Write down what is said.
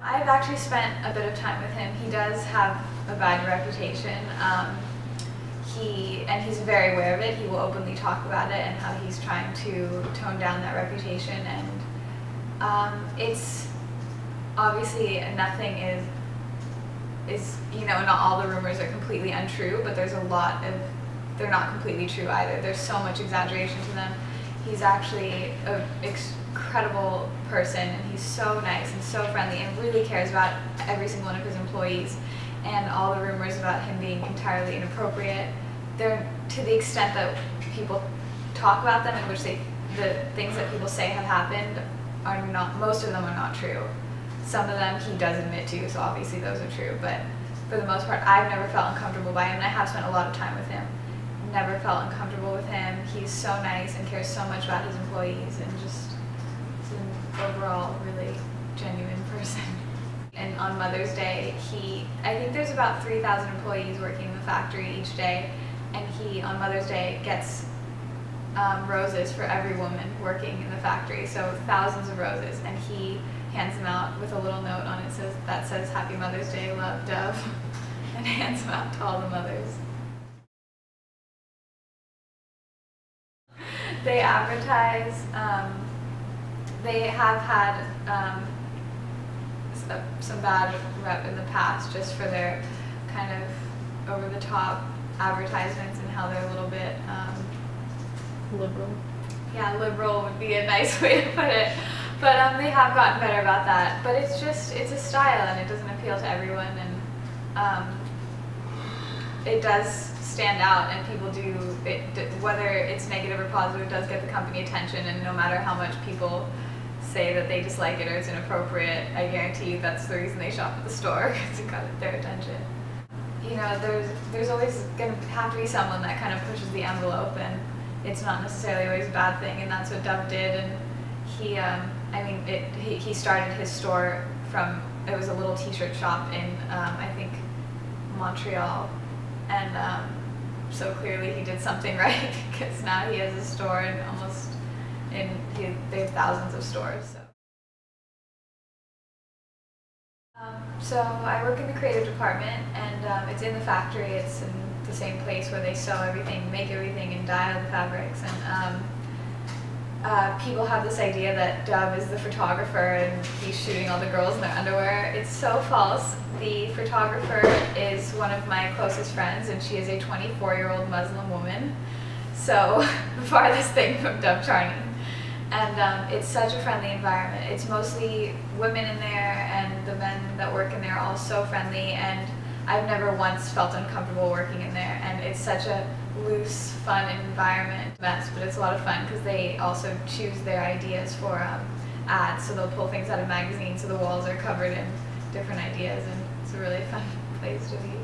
I've actually spent a bit of time with him. He does have a bad reputation. He's very aware of it. He will openly talk about it and how he's trying to tone down that reputation. And it's obviously nothing is not all the rumors are completely untrue, but there's a lot of they're not completely true either. There's so much exaggeration to them. He's actually an incredible person, and he's so nice and so friendly and really cares about every single one of his employees. And all the rumors about him being entirely inappropriate, they're to the extent that people talk about them, in which the things that people say have happened are not, most of them are not true. Some of them he does admit to, so obviously those are true, but for the most part I've never felt uncomfortable by him, and I have spent a lot of time with him. Never felt uncomfortable with him. He's so nice and cares so much about his employees, and just is an overall really genuine person. And on Mother's Day, I think there's about 3,000 employees working in the factory each day, and he, on Mother's Day, gets roses for every woman working in the factory, so thousands of roses, and he hands them out with a little note on it that says Happy Mother's Day, love, Dove, and hands them out to all the mothers. They advertise, they have had some bad rep in the past just for their kind of over-the-top advertisements and how they're a little bit liberal. Yeah, liberal would be a nice way to put it. But they have gotten better about that. But it's a style, and it doesn't appeal to everyone, and it does stand out, and people do it, whether it's negative or positive, it does get the company attention, and no matter how much people say that they dislike it or it's inappropriate, I guarantee you that's the reason they shop at the store, because it got their attention. There's always going to have to be someone that kind of pushes the envelope, and it's not necessarily always a bad thing, and that's what Dove did. And he started his store from, it was a little t-shirt shop in I think Montreal, and so clearly he did something right, because now he has a store they have thousands of stores. So I work in the creative department, and it's in the factory. It's in the same place where they sew everything, make everything, and dye all the fabrics. And people have this idea that Dove is the photographer and he's shooting all the girls in their underwear. It's so false. The photographer is one of my closest friends, and she is a 24-year-old Muslim woman. So the farthest thing from Dove Charney. And it's such a friendly environment. It's mostly women in there, and the men that work in there are all so friendly, and I've never once felt uncomfortable working in there. And it's such a loose, fun environment. But it's a lot of fun because they also choose their ideas for ads, so they'll pull things out of magazines, so the walls are covered in different ideas, and it's a really fun place to be.